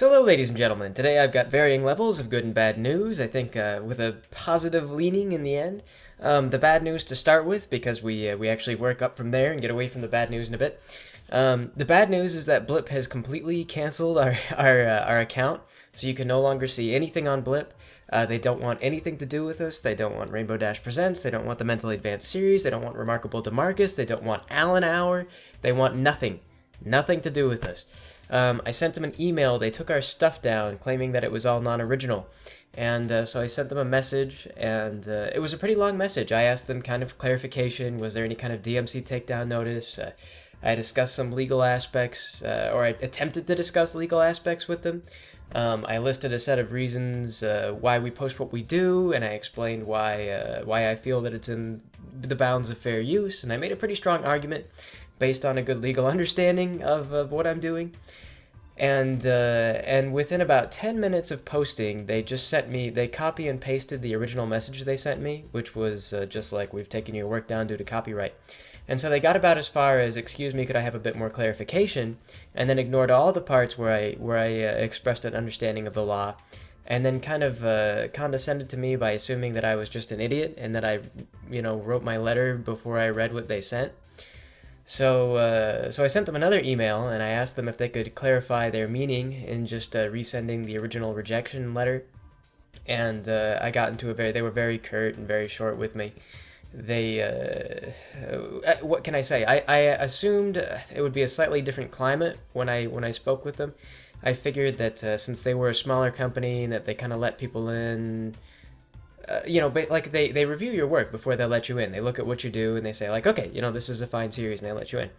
So hello ladies and gentlemen, today I've got varying levels of good and bad news, I think with a positive leaning in the end. The bad news to start with, because we actually work up from there and get away from the bad news in a bit. The bad news is that Blip has completely canceled our account, so you can no longer see anything on Blip. They don't want anything to do with us. They don't want Rainbow Dash Presents. They don't want the Mentally Advanced series. They don't want Remarkable DeMarcus. They don't want Alan Hour. They want nothing. Nothing to do with us. I sent them an email. They took our stuff down, claiming that it was all non-original. And so I sent them a message, and it was a pretty long message. I asked them kind of clarification. Was there any kind of DMC takedown notice? I discussed some legal aspects, or I attempted to discuss legal aspects with them. I listed a set of reasons why we post what we do, and I explained why I feel that it's in the bounds of fair use, and I made a pretty strong argument based on a good legal understanding of what I'm doing. And within about 10 minutes of posting, they just sent me, they copy and pasted the original message they sent me, which was just like, we've taken your work down due to copyright. And so they got about as far as, excuse me, could I have a bit more clarification, and then ignored all the parts where I expressed an understanding of the law, and then kind of condescended to me by assuming that I was just an idiot and that I, wrote my letter before I read what they sent. So I sent them another email, and I asked them if they could clarify their meaning in just resending the original rejection letter. And I got into they were very curt and very short with me. What can I say? I assumed it would be a slightly different climate when I spoke with them. I figured that since they were a smaller company and that they kind of let people in, like they review your work before they let you in. They look at what you do and they say like, okay, this is a fine series, and they let you in.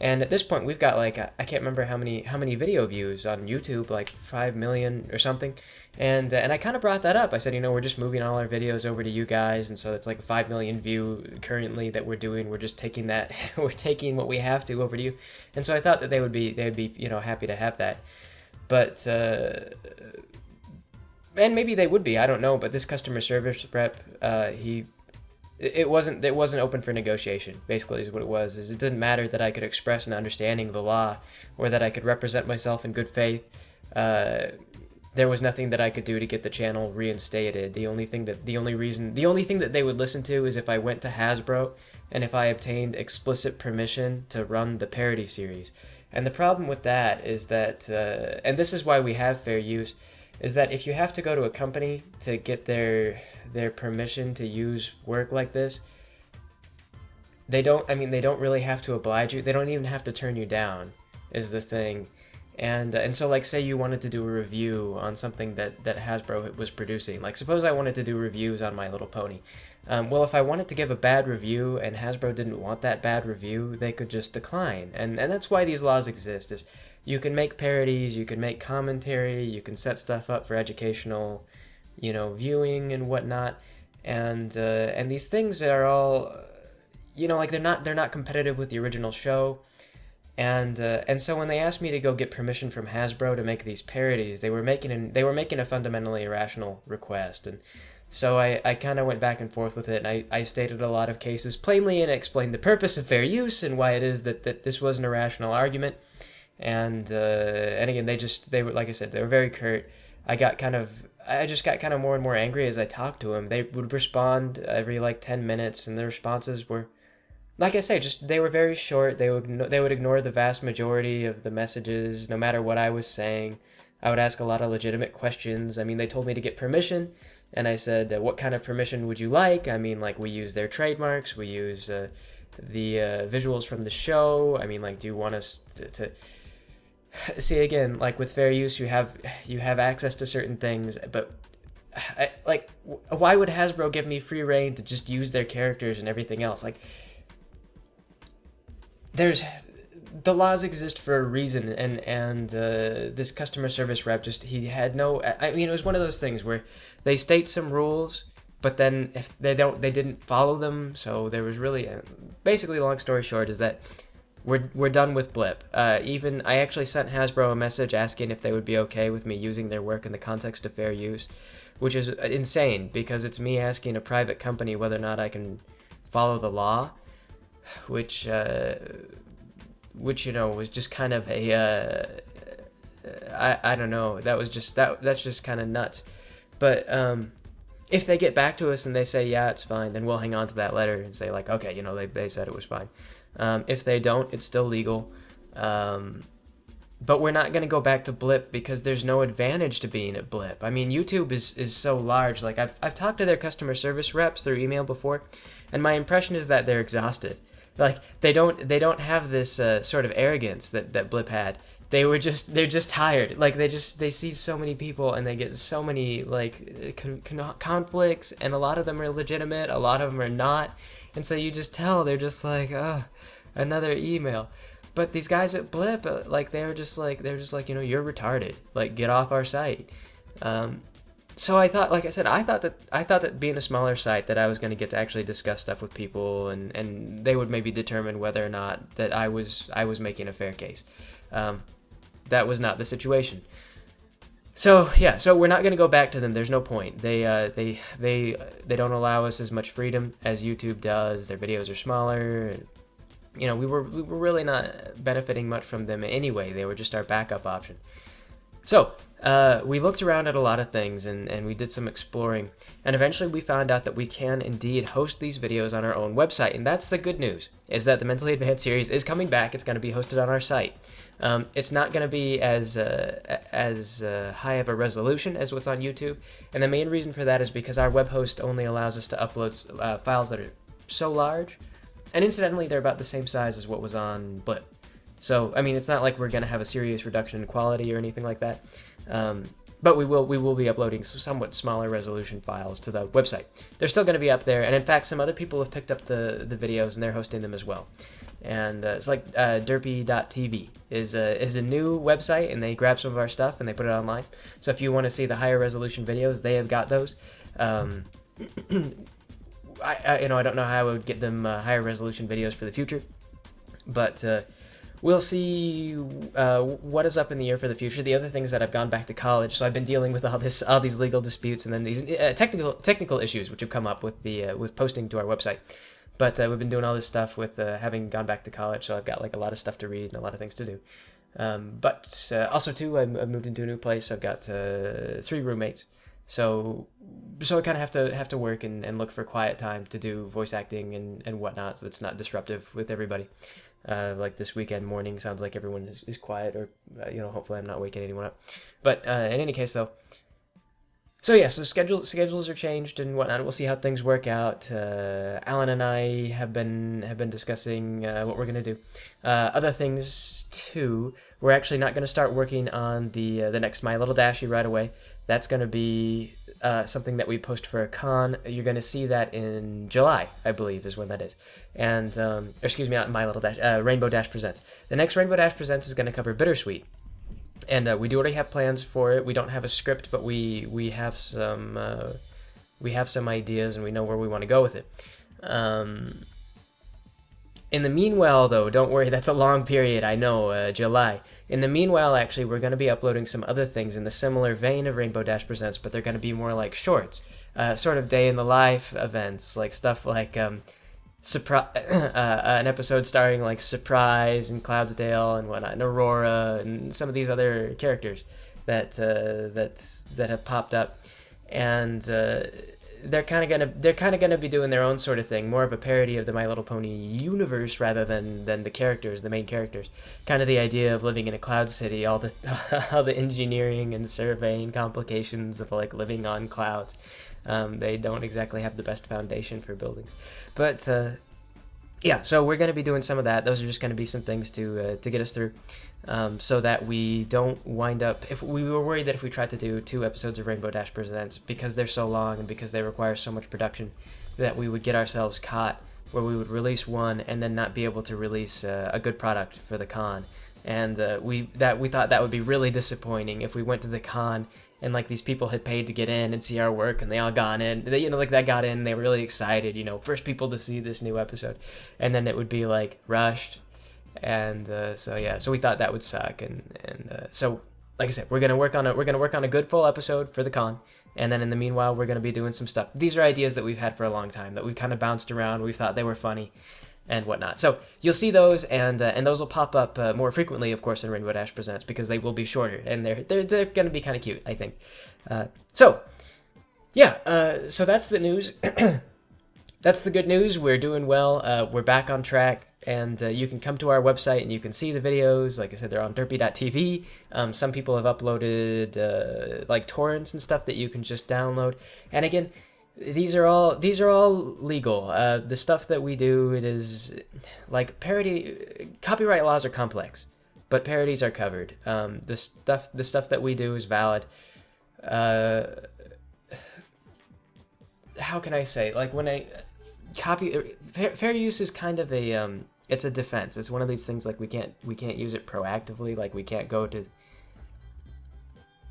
And at this point, we've got like I can't remember how many video views on YouTube, like 5 million or something. And I kind of brought that up. I said, we're just moving all our videos over to you guys, and so it's like a 5 million view currently that we're doing. We're just taking that, we're taking what we have to over to you. And so I thought that they'd be happy to have that, but. And maybe they would be, I don't know, but this customer service rep, it wasn't open for negotiation, basically is what it was. It didn't matter that I could express an understanding of the law or that I could represent myself in good faith. There was nothing that I could do to get the channel reinstated. The only thing that they would listen to is if I went to Hasbro and if I obtained explicit permission to run the parody series. And the problem with that is that, and this is why we have fair use, is that if you have to go to a company to get their permission to use work like this, they don't really have to oblige you. They don't even have to turn you down, is the thing. And so like, say you wanted to do a review on something that Hasbro was producing. Like suppose I wanted to do reviews on My Little Pony. Well, if I wanted to give a bad review and Hasbro didn't want that bad review, they could just decline. And that's why these laws exist, is you can make parodies, you can make commentary, you can set stuff up for educational, viewing and whatnot. And these things are all, like they're not competitive with the original show. And so when they asked me to go get permission from Hasbro to make these parodies, they were making a fundamentally irrational request. And so I kind of went back and forth with it, and I stated a lot of cases plainly and explained the purpose of fair use and why it is that this was an irrational argument. And again, they were, like I said, they were very curt. I just got kind of more and more angry as I talked to them. They would respond every like 10 minutes, and the responses were, like I say, they were very short. They would ignore the vast majority of the messages, no matter what I was saying. I would ask a lot of legitimate questions. I mean, they told me to get permission, and I said, what kind of permission would you like? I mean, like, we use their trademarks, we use the visuals from the show. I mean, like, do you want us to see, again, like with fair use, you have access to certain things, but why would Hasbro give me free reign to just use their characters and everything else? Like, the laws exist for a reason, and this customer service rep he had no. I mean, it was one of those things where they state some rules, but then if they didn't follow them. So there was really, basically, long story short, is that we're done with Blip. Even I actually sent Hasbro a message asking if they would be okay with me using their work in the context of fair use, which is insane because it's me asking a private company whether or not I can follow the law, which was just kind of a I don't know. That's just kind of nuts. But if they get back to us and they say, yeah, it's fine, then we'll hang on to that letter and say, like, okay, you know, they said it was fine. If they don't, it's still legal. But we're not going to go back to Blip because there's no advantage to being at Blip. I mean, YouTube is so large. Like, I've talked to their customer service reps through email before, and my impression is that they're exhausted. Like, they don't have this sort of arrogance that Blip had. They're just tired. Like, they see so many people and they get so many like conflicts, and a lot of them are legitimate, a lot of them are not, and so you just tell they're just like, oh, another email. But these guys at Blip, like they're just like, you know, you're retarded. Like, get off our site. So I thought, like I said, I thought that being a smaller site, that I was going to get to actually discuss stuff with people, and they would maybe determine whether or not that I was making a fair case. That was not the situation. So yeah, so we're not going to go back to them. There's no point. They don't allow us as much freedom as YouTube does. Their videos are smaller. You know, we were really not benefiting much from them anyway. They were just our backup option. So we looked around at a lot of things, and we did some exploring, and eventually we found out that we can indeed host these videos on our own website. And that's the good news, is that the Mentally Advanced series is coming back. It's going to be hosted on our site. It's not going to be as high of a resolution as what's on YouTube, and the main reason for that is because our web host only allows us to upload files that are so large, and incidentally, they're about the same size as what was on Blip. So, I mean, it's not like we're going to have a serious reduction in quality or anything like that, but we will be uploading somewhat smaller resolution files to the website. They're still going to be up there, and in fact, some other people have picked up the videos, and they're hosting them as well. And it's like derpy.tv is a new website, and they grab some of our stuff and they put it online. So if you want to see the higher resolution videos, they have got those. I don't know how I would get them higher resolution videos for the future, but we'll see what is up in the air for the future. The other thing is that I've gone back to college, so I've been dealing with all these legal disputes, and then these technical issues which have come up with posting to our website. But we've been doing all this stuff with having gone back to college, so I've got like a lot of stuff to read and a lot of things to do. But also too, I moved into a new place. I've got 3 roommates, so I kind of have to work and look for quiet time to do voice acting and whatnot, so that's not disruptive with everybody. Like this weekend morning, sounds like everyone is quiet, or hopefully I'm not waking anyone up. But in any case, though. So yeah, so schedules are changed and whatnot. We'll see how things work out. Alan and I have been discussing what we're gonna do. Other things too. We're actually not gonna start working on the next My Little Dashie right away. That's gonna be something that we post for a con. You're gonna see that in July, I believe, is when that is. And excuse me, not My Little Dash. Rainbow Dash Presents. The next Rainbow Dash Presents is gonna cover Bittersweet. And we do already have plans for it. We don't have a script, but we have some ideas, and we know where we want to go with it. In the meanwhile, though, don't worry, that's a long period, I know, July. In the meanwhile, actually, we're going to be uploading some other things in the similar vein of Rainbow Dash Presents, but they're going to be more like shorts, sort of day-in-the-life events, like stuff like an episode starring like Surprise and Cloudsdale and whatnot, and Aurora and some of these other characters that have popped up, and they're kind of gonna be doing their own sort of thing, more of a parody of the My Little Pony universe rather than the main characters. Kind of the idea of living in a cloud city, all the engineering and surveying complications of like living on clouds. They don't exactly have the best foundation for buildings. But yeah, so we're going to be doing some of that. Those are just going to be some things to get us through, so that we don't wind up... If we were worried that if we tried to do 2 episodes of Rainbow Dash Presents, because they're so long and because they require so much production, that we would get ourselves caught where we would release one and then not be able to release a good product for the con. And we thought that would be really disappointing if we went to the con and like these people had paid to get in and see our work, and they all got in. They, that got in. They were really excited. First people to see this new episode, and then it would be like rushed, and so we thought that would suck. And so, like I said, we're gonna work on a good full episode for the con, and then in the meanwhile, we're gonna be doing some stuff. These are ideas that we've had for a long time that we've kind of bounced around. We thought they were funny. and whatnot. So you'll see those, and those will pop up more frequently, of course, in Rainbow Dash Presents, because they will be shorter, and they're going to be kind of cute, I think. So that's the news. That's the good news. We're doing well. We're back on track, and you can come to our website and you can see the videos. Like I said, they're on derpy.tv. Some people have uploaded like torrents and stuff that you can just download. And again, these are all legal. The stuff that we do, it is like parody. Copyright laws are complex, but parodies are covered. The stuff that we do is valid. How can I say? Like when fair use is kind of a it's a defense. It's one of these things, like we can't use it proactively. Like we can't go to,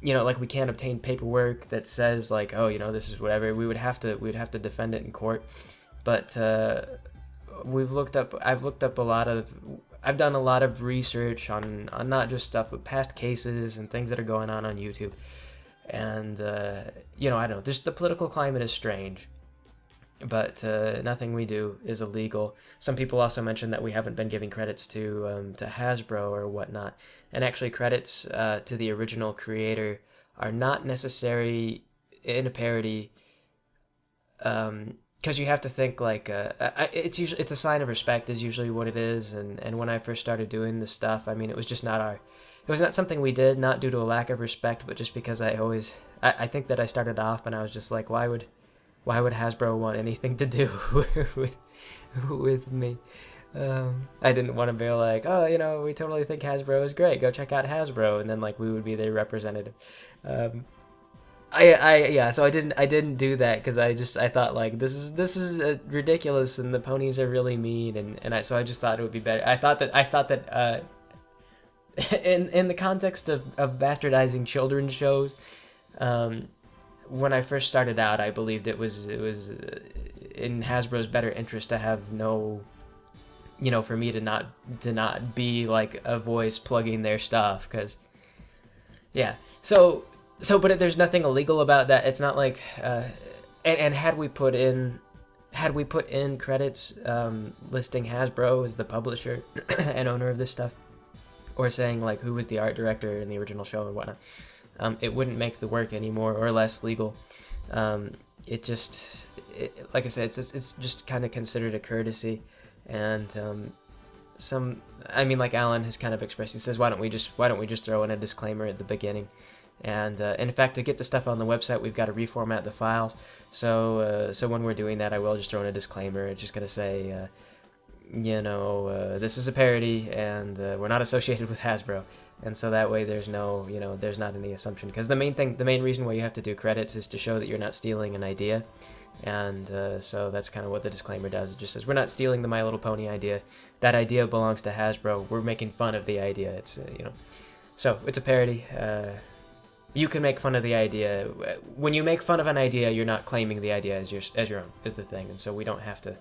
like we can't obtain paperwork that says like, oh, this is whatever. We'd have to defend it in court. But I've done a lot of research on not just stuff, but past cases and things that are going on YouTube. And I don't know, just the political climate is strange, but nothing we do is illegal. Some people also mentioned that we haven't been giving credits to Hasbro or whatnot, and actually credits to the original creator are not necessary in a parody, because you have to think like it's a sign of respect is usually what it is. And when I first started doing this stuff, I mean, it was just not it was not something we did, not due to a lack of respect, but just because I think that I started off and I was just like, why would Hasbro want anything to do with me? I didn't want to be like, oh, we totally think Hasbro is great. Go check out Hasbro, and then like we would be their representative. So I didn't do that because I thought like this is ridiculous and the ponies are really mean, so I just thought it would be better. I thought that in the context of bastardizing children's shows, when I first started out, I believed it was in Hasbro's better interest to have no, for me to not be like a voice plugging their stuff, because but there's nothing illegal about that. It's not like and had we put in credits listing Hasbro as the publisher and owner of this stuff, or saying like who was the art director in the original show and whatnot, it wouldn't make the work any more or less legal. Like I said, it's just kind of considered a courtesy, and like Alan has kind of expressed, he says, why don't we just throw in a disclaimer at the beginning? And in fact, to get the stuff on the website, we've got to reformat the files. So when we're doing that, I will just throw in a disclaimer. It's just gonna say, this is a parody, and we're not associated with Hasbro, and so that way there's not any assumption. Because the main reason why you have to do credits is to show that you're not stealing an idea, and so that's kind of what the disclaimer does. It just says we're not stealing the My Little Pony idea. That idea belongs to Hasbro. We're making fun of the idea. It's so it's a parody. You can make fun of the idea. When you make fun of an idea, you're not claiming the idea as your own, is the thing, and so we don't have to.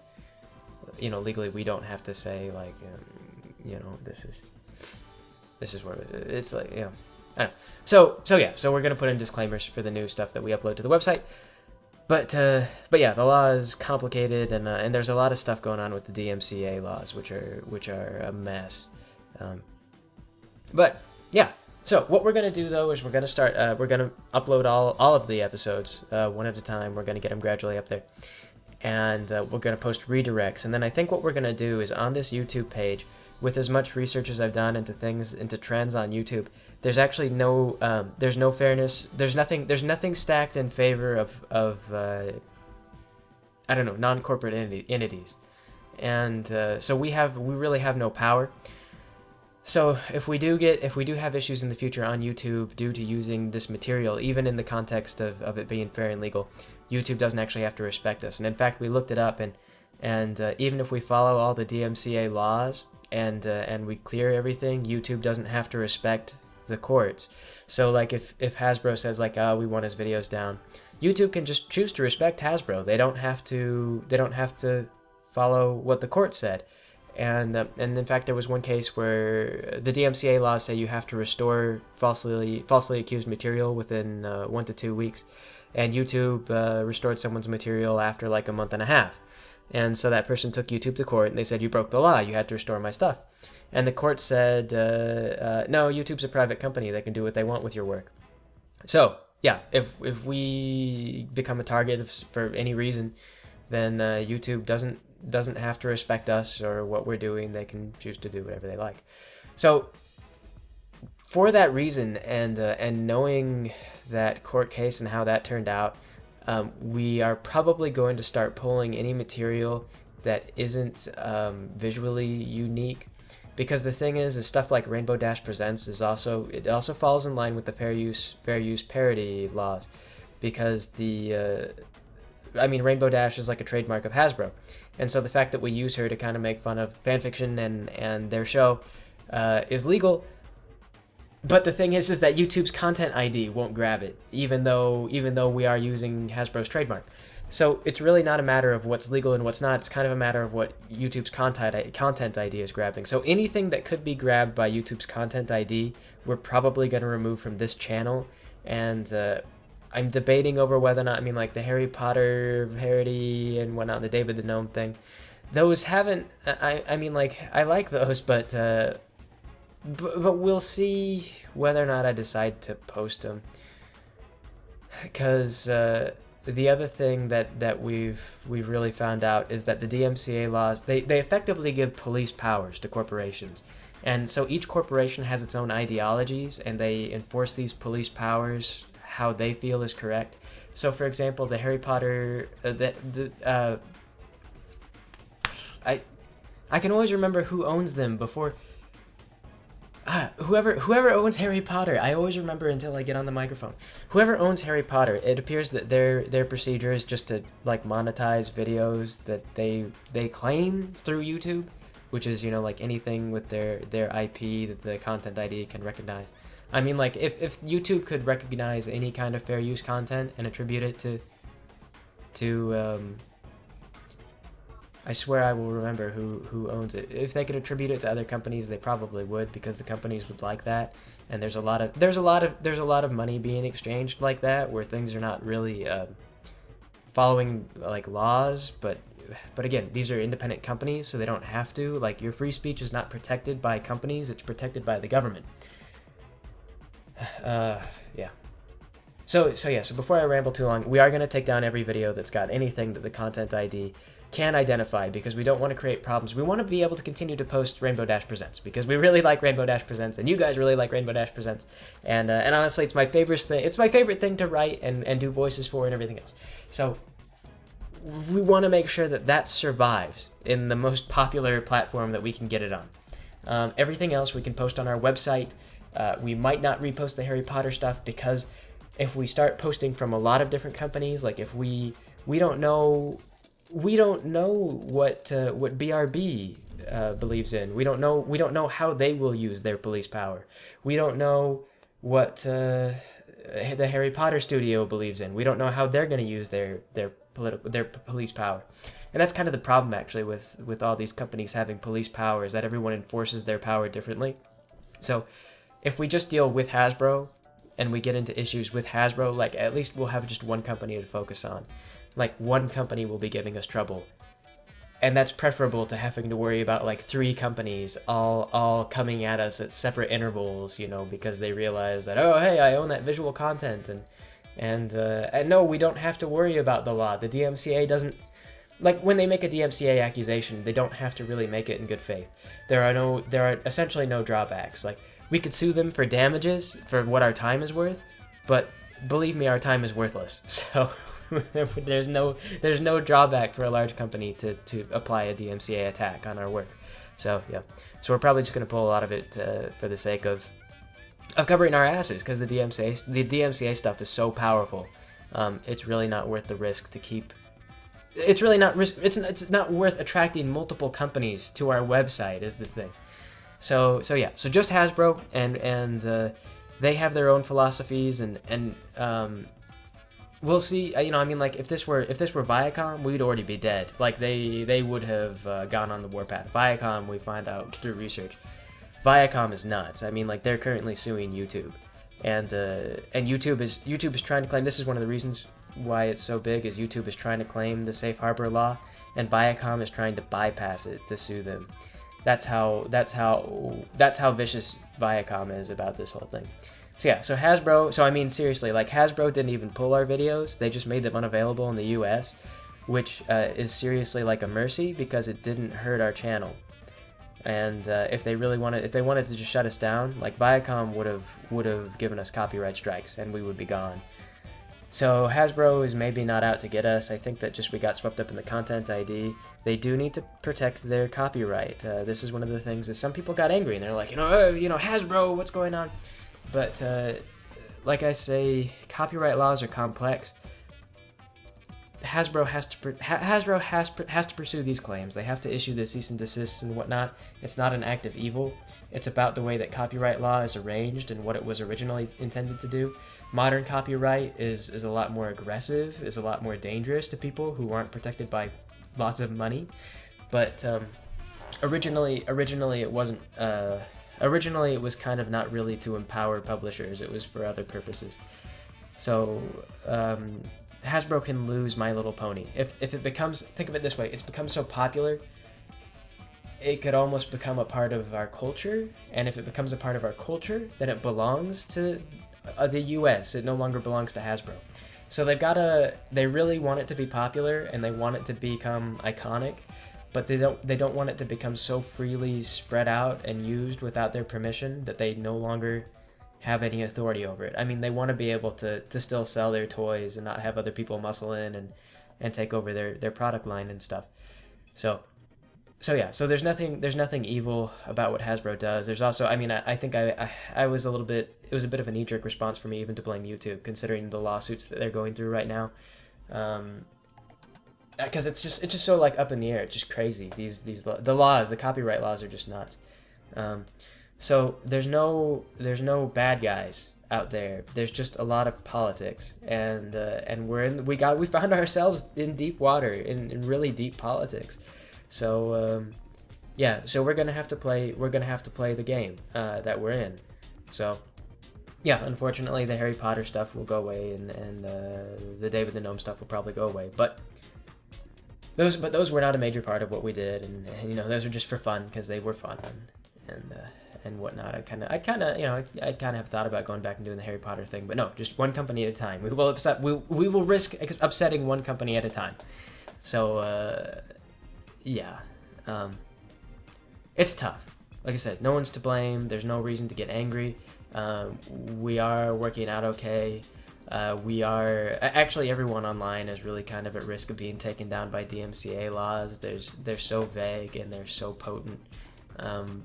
Legally, we don't have to say like, this is where it's like, I don't know. So we're gonna put in disclaimers for the new stuff that we upload to the website. But yeah, the law is complicated, and there's a lot of stuff going on with the DMCA laws, which are a mess. But yeah. So what we're gonna do though is we're gonna upload all of the episodes one at a time. We're gonna get them gradually up there. And we're going to post redirects. And then I think what we're going to do is on this YouTube page, with as much research as I've done into trends on YouTube, there's actually there's no fairness. There's nothing stacked in favor of non-corporate entities. And so we really have no power. So if we do have issues in the future on YouTube due to using this material, even in the context of it being fair and legal, YouTube doesn't actually have to respect us. And in fact, we looked it up, and even if we follow all the DMCA laws and we clear everything, YouTube doesn't have to respect the courts. So like if Hasbro says like, we want his videos down, YouTube can just choose to respect Hasbro. They don't have to follow what the court said. And in fact, there was one case where the DMCA laws say you have to restore falsely accused material within 1 to 2 weeks, and YouTube restored someone's material after like a month and a half. And so that person took YouTube to court, and they said, you broke the law, you had to restore my stuff. And the court said, no, YouTube's a private company, they can do what they want with your work. So yeah, if we become a target for any reason, then YouTube doesn't have to respect us or what we're doing. They can choose to do whatever they like. So for that reason, and knowing that court case and how that turned out, we are probably going to start pulling any material that isn't visually unique, because the thing is stuff like Rainbow Dash Presents is also falls in line with the fair use parody laws, because Rainbow Dash is like a trademark of Hasbro, and so the fact that we use her to kind of make fun of fanfiction and their show is legal. But the thing is that YouTube's content ID won't grab it, even though we are using Hasbro's trademark. So it's really not a matter of what's legal and what's not. It's kind of a matter of what YouTube's content ID is grabbing. So anything that could be grabbed by YouTube's content ID, we're probably going to remove from this channel. And I'm debating over whether or not, like the Harry Potter parody and whatnot, the David the Gnome thing. Those haven't, I like those, but we'll see whether or not I decide to post them. Because the other thing that we've really found out is that the DMCA laws, they effectively give police powers to corporations. And so each corporation has its own ideologies, and they enforce these police powers how they feel is correct. So for example, the Harry Potter, I can always remember who owns them before. Whoever owns Harry Potter, I always remember until I get on the microphone. Whoever owns Harry Potter, it appears that their procedure is just to like monetize videos that they claim through YouTube, which is like anything with their IP that the content ID can recognize. If YouTube could recognize any kind of fair use content and attribute it to I swear I will remember who owns it. If they could attribute it to other companies, they probably would, because the companies would like that. And there's a lot of money being exchanged like that, where things are not really following like laws. But again, these are independent companies, so they don't have to. Like, your free speech is not protected by companies; it's protected by the government. Yeah. So before I ramble too long, we are going to take down every video that's got anything that the content ID can identify, because we don't want to create problems. We want to be able to continue to post Rainbow Dash Presents, because we really like Rainbow Dash Presents, and you guys really like Rainbow Dash Presents, and honestly, it's my favorite thing. It's my favorite thing to write and do voices for and everything else. So we want to make sure that survives in the most popular platform that we can get it on. Everything else we can post on our website. We might not repost the Harry Potter stuff, because if we start posting from a lot of different companies, like if we don't know what BRB believes in. We don't know how they will use their police power. We don't know what the Harry Potter studio believes in. We don't know how they're going to use their police power. And that's kind of the problem, actually, with all these companies having police power, is that everyone enforces their power differently. So if we just deal with Hasbro and we get into issues with Hasbro, like, at least we'll have just one company to focus on. Like, one company will be giving us trouble, and that's preferable to having to worry about like 3 companies all coming at us at separate intervals, because they realize that, oh hey, I own that visual content, and no, we don't have to worry about the law. The DMCA doesn't, like, when they make a DMCA accusation, they don't have to really make it in good faith. There are essentially no drawbacks. Like, we could sue them for damages for what our time is worth, but believe me, our time is worthless. So there's no drawback for a large company to apply a DMCA attack on our work. So yeah, so we're probably just going to pull a lot of it for the sake of covering our asses, because the DMCA stuff is so powerful. It's really not worth the risk to keep. It's really not risk. It's not worth attracting multiple companies to our website, is the thing. So yeah, so just Hasbro, and they have their own philosophies, and we'll see. Like, if this were Viacom, we'd already be dead. Like, they would have gone on the warpath. Viacom, we find out through research, Viacom is nuts. Like, they're currently suing YouTube, and YouTube is trying to claim, this is one of the reasons why it's so big is YouTube is trying to claim the safe harbor law, and Viacom is trying to bypass it to sue them. That's how vicious Viacom is about this whole thing. So yeah, so Hasbro, so I mean seriously, like Hasbro didn't even pull our videos, they just made them unavailable in the US, which is seriously like a mercy because it didn't hurt our channel. And if they wanted to just shut us down, like Viacom would have given us copyright strikes and we would be gone. So Hasbro is maybe not out to get us. I think that just we got swept up in the content ID. They do need to protect their copyright. This is one of the things is some people got angry and they're like, Hasbro, what's going on? But like I say, copyright laws are complex. Hasbro has to pursue these claims. They have to issue the cease and desist and whatnot. It's not an act of evil. It's about the way that copyright law is arranged and what it was originally intended to do. Modern copyright is a lot more aggressive, is a lot more dangerous to people who aren't protected by lots of money. But originally it wasn't. Originally it was kind of not really to empower publishers. It was for other purposes. So Hasbro can lose My Little Pony. If it becomes, think of it this way, it's become so popular, it could almost become a part of our culture, and if it becomes a part of our culture, then it belongs to the US. It no longer belongs to Hasbro. So they really want it to be popular, and they want it to become iconic, but they don't want it to become so freely spread out and used without their permission that they no longer have any authority over it. I mean, they want to be able to still sell their toys and not have other people muscle in and take over their product line and stuff. So yeah, so there's nothing evil about what Hasbro does. There's also, I mean, I think I was a little bit, it was a bit of a knee-jerk response for me even to blame YouTube, considering the lawsuits that they're going through right now. Because it's just so like up in the air. It's just crazy. The laws, the copyright laws are just nuts. So there's no bad guys out there. There's just a lot of politics, and we found ourselves in deep water, in really deep politics. So yeah, so we're gonna have to play the game that we're in. So yeah, unfortunately the Harry Potter stuff will go away, and the David the Gnome stuff will probably go away, but those were not a major part of what we did, and those are just for fun because they were fun and whatnot. I kind of have thought about going back and doing the Harry Potter thing, but no, just one company at a time. We will risk upsetting one company at a time. So yeah, it's tough. Like I said, no one's to blame. There's no reason to get angry. We are working out okay. We are actually, everyone online is really kind of at risk of being taken down by DMCA laws. They're so vague and they're so potent.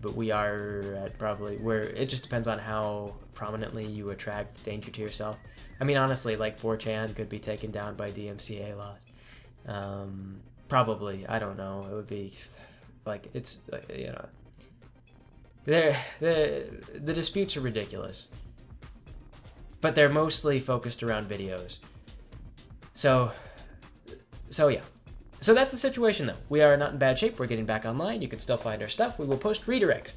But we are at probably where it just depends on how prominently you attract danger to yourself. I mean, honestly, like 4chan could be taken down by DMCA laws. Probably, I don't know. It would be like, it's the disputes are ridiculous, but they're mostly focused around videos. So yeah. So that's the situation, though. We are not in bad shape. We're getting back online. You can still find our stuff. We will post redirects.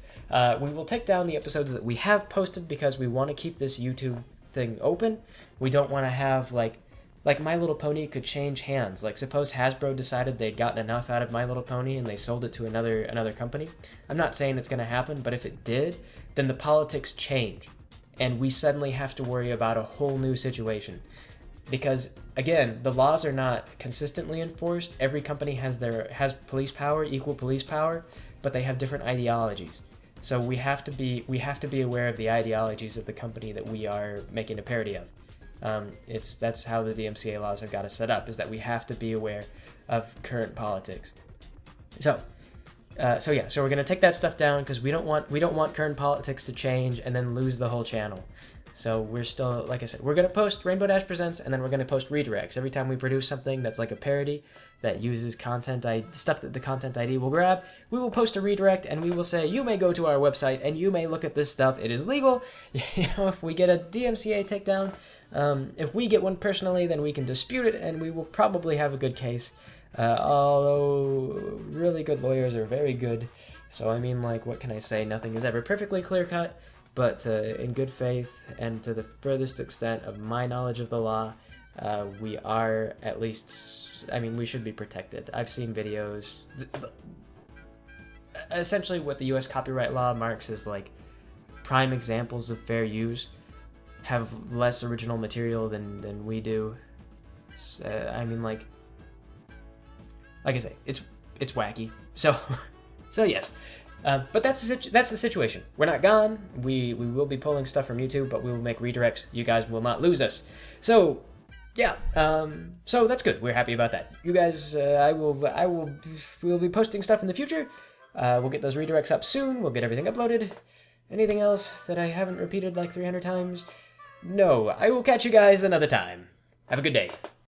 We will take down the episodes that we have posted because we want to keep this YouTube thing open. We don't want to have, like My Little Pony could change hands. Like, suppose Hasbro decided they'd gotten enough out of My Little Pony and they sold it to another company. I'm not saying it's going to happen, but if it did, then the politics change. And we suddenly have to worry about a whole new situation. Because, again, the laws are not consistently enforced. Every company has police power, equal police power, but they have different ideologies. So we have to be aware of the ideologies of the company that we are making a parody of. That's how the DMCA laws have got us set up, is that we have to be aware of current politics. So we're gonna take that stuff down because we don't want current politics to change and then lose the whole channel. So we're still, like I said, we're going to post Rainbow Dash Presents, and then we're going to post redirects. Every time we produce something that's like a parody that uses stuff that the content ID will grab, we will post a redirect, and we will say, you may go to our website, and you may look at this stuff. It is legal. If we get a DMCA takedown, if we get one personally, then we can dispute it, and we will probably have a good case. Although really good lawyers are very good. So, I mean, like, what can I say? Nothing is ever perfectly clear-cut. But in good faith and to the furthest extent of my knowledge of the law, we are at least, I mean, we should be protected. I've seen videos. Essentially, what the U.S. copyright law marks as like prime examples of fair use have less original material than we do. I mean, like I say, it's wacky. So yes. But that's the situation. We're not gone. We will be pulling stuff from YouTube, but we will make redirects. You guys will not lose us. So yeah. So that's good. We're happy about that. You guys, we'll be posting stuff in the future. We'll get those redirects up soon. We'll get everything uploaded. Anything else that I haven't repeated like 300 times? No. I will catch you guys another time. Have a good day.